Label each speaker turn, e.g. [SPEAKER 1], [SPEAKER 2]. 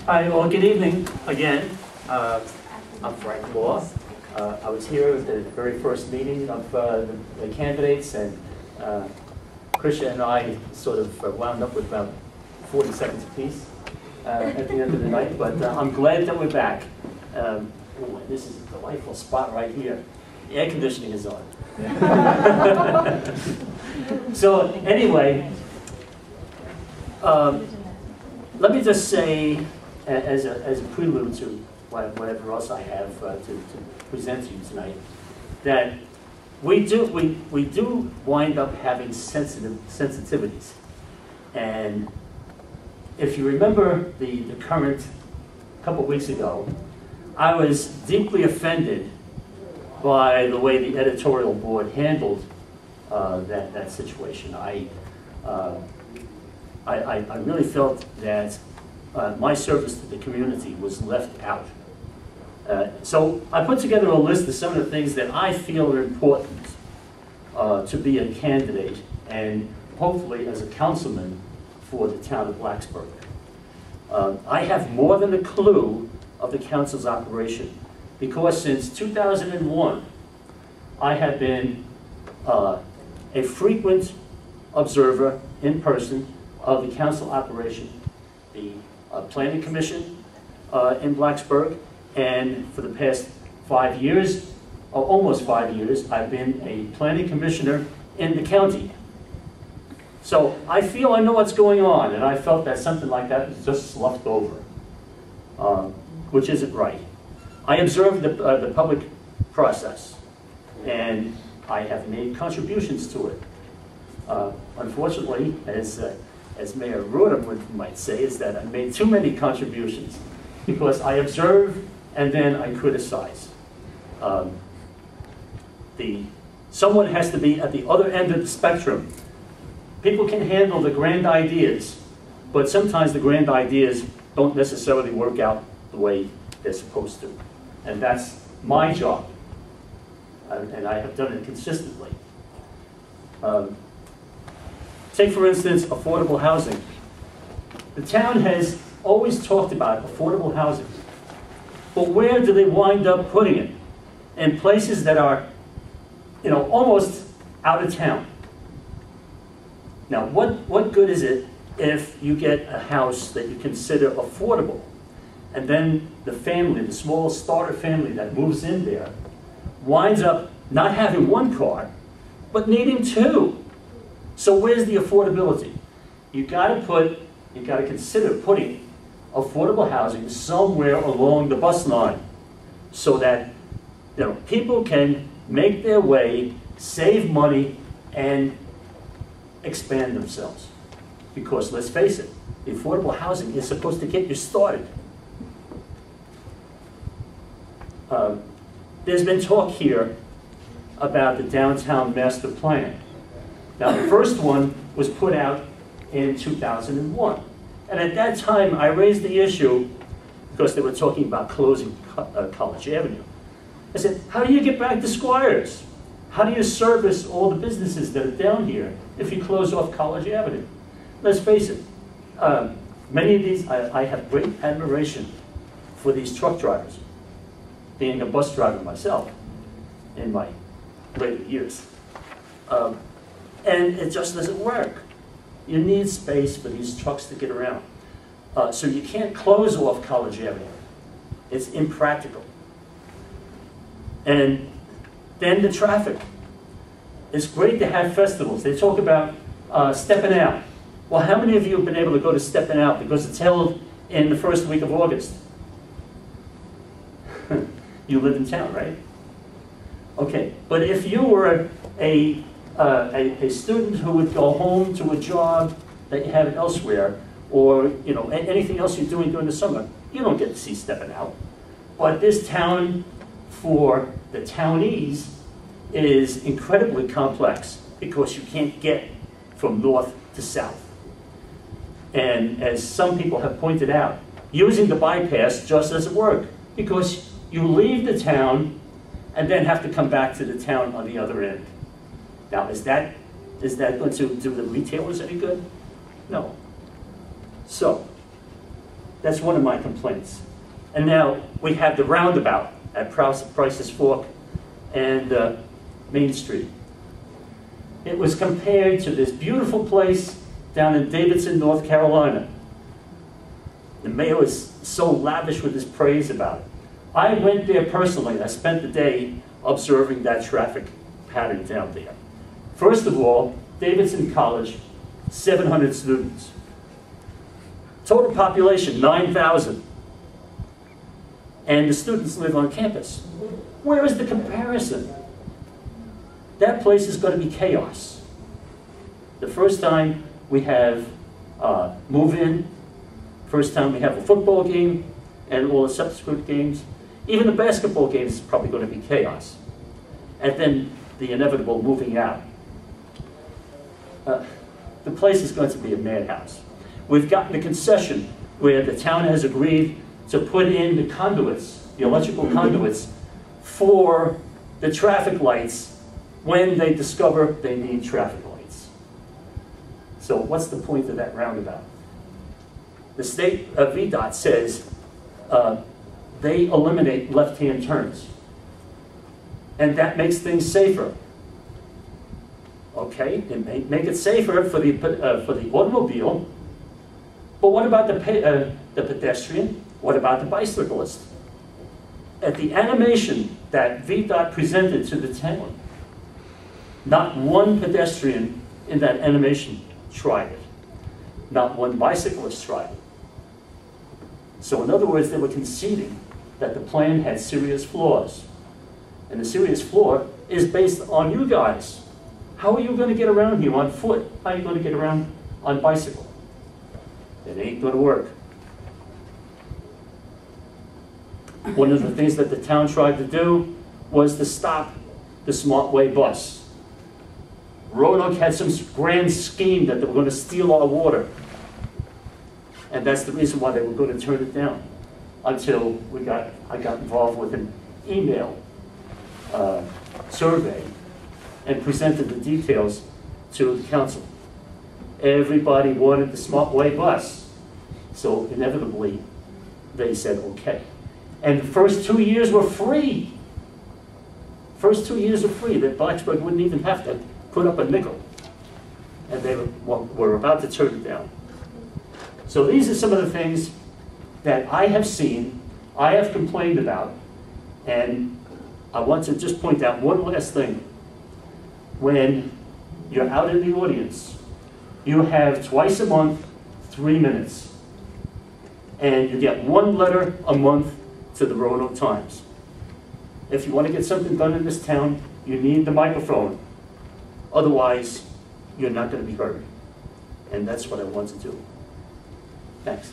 [SPEAKER 1] Hi, well, good evening again. I'm Frank Lau. I was here at the very first meeting of the candidates, and Krisha and I sort of wound up with about 40 seconds apiece at the end of the night, but I'm glad that we're back. Ooh, this is a delightful spot right here. The air conditioning is on. So anyway, let me just say, as a prelude to whatever else I have to present to you tonight, that we do wind up having sensitivities. And if you remember the current, a couple weeks ago, I was deeply offended by the way the editorial board handled that situation. I really felt that my service to the community was left out. So I put together a list of some of the things that I feel are important to be a candidate and hopefully as a councilman for the town of Blacksburg. I have more than a clue of the council's operation because since 2001 I have been a frequent observer in person of the council operation, the Planning Commission in Blacksburg, and for the past 5 years, or almost 5 years, I've been a planning commissioner in the county. So I feel I know what's going on, and I felt that something like that was just sloughed over, which isn't right. I observed the public process, and I have made contributions to it. Unfortunately, as Mayor Rodham might say, is that I made too many contributions because I observe and then I criticize. Someone has to be at the other end of the spectrum. People can handle the grand ideas, but sometimes the grand ideas don't necessarily work out the way they're supposed to. And that's my job, and I have done it consistently. Take, for instance, affordable housing. The town has always talked about affordable housing, but where do they wind up putting it? In places that are, almost out of town. Now, what good is it if you get a house that you consider affordable, and then the family, the small starter family that moves in there, winds up not having one car, but needing two? So where's the affordability? You gotta consider putting affordable housing somewhere along the bus line so that people can make their way, save money, and expand themselves. Because let's face it, the affordable housing is supposed to get you started. There's been talk here about the downtown master plan. Now, the first one was put out in 2001. And at that time, I raised the issue because they were talking about closing College Avenue. I said, how do you get back to Squires? How do you service all the businesses that are down here if you close off College Avenue? Let's face it, many of these, I have great admiration for these truck drivers, being a bus driver myself in my later years. And it just doesn't work. You need space for these trucks to get around. So you can't close off College Avenue. It's impractical. And then the traffic. It's great to have festivals. They talk about stepping out. Well, how many of you have been able to go to stepping out because it's held in the first week of August? You live in town, right? Okay, but if you were a student who would go home to a job that you have elsewhere, or anything else you're doing during the summer, you don't get to see stepping out. But this town, for the townies, is incredibly complex because you can't get from north to south. And as some people have pointed out, using the bypass just doesn't work because you leave the town and then have to come back to the town on the other end. Now, is that going to do the retailers any good? No. So, That's one of my complaints. And now we have the roundabout at Price's Fork and Main Street. It was compared to this beautiful place down in Davidson, North Carolina. The mayor is so lavish with his praise about it. I went there personally. I spent the day observing that traffic pattern down there. First of all, Davidson College, 700 students. Total population, 9,000. And the students live on campus. Where is the comparison? That place is going to be chaos. The first time we have move-in, first time we have a football game, and all the subsequent games, even the basketball game is probably going to be chaos. And then the inevitable moving out. The place is going to be a madhouse. We've gotten a concession where the town has agreed to put in the conduits, the electrical conduits, for the traffic lights when they discover they need traffic lights. So what's the point of that roundabout? The state of VDOT says they eliminate left-hand turns. And that makes things safer. Okay, it may make it safer for the automobile, but what about the pedestrian? What about the bicyclist? At the animation that VDOT presented to the town, not one pedestrian in that animation tried it. Not one bicyclist tried it. So in other words, they were conceding that the plan had serious flaws. And the serious flaw is based on you guys. How are you going to get around here on foot? How are you going to get around on bicycle? It ain't going to work. One of the things that the town tried to do was to stop the SmartWay bus. Roanoke had some grand scheme that they were going to steal our water. And that's the reason why they were going to turn it down, until I got involved with an email survey and presented the details to the council. Everybody wanted the SmartWay bus. So inevitably, they said, okay. And the first 2 years were free. First 2 years are free. That Blacksburg wouldn't even have to put up a nickel. And they were about to turn it down. So these are some of the things that I have seen, I have complained about, and I want to just point out one last thing. When you're out in the audience, you have twice a month, 3 minutes. And you get one letter a month to the Roanoke Times. If you want to get something done in this town, you need the microphone. Otherwise, you're not going to be heard. And that's what I want to do. Thanks.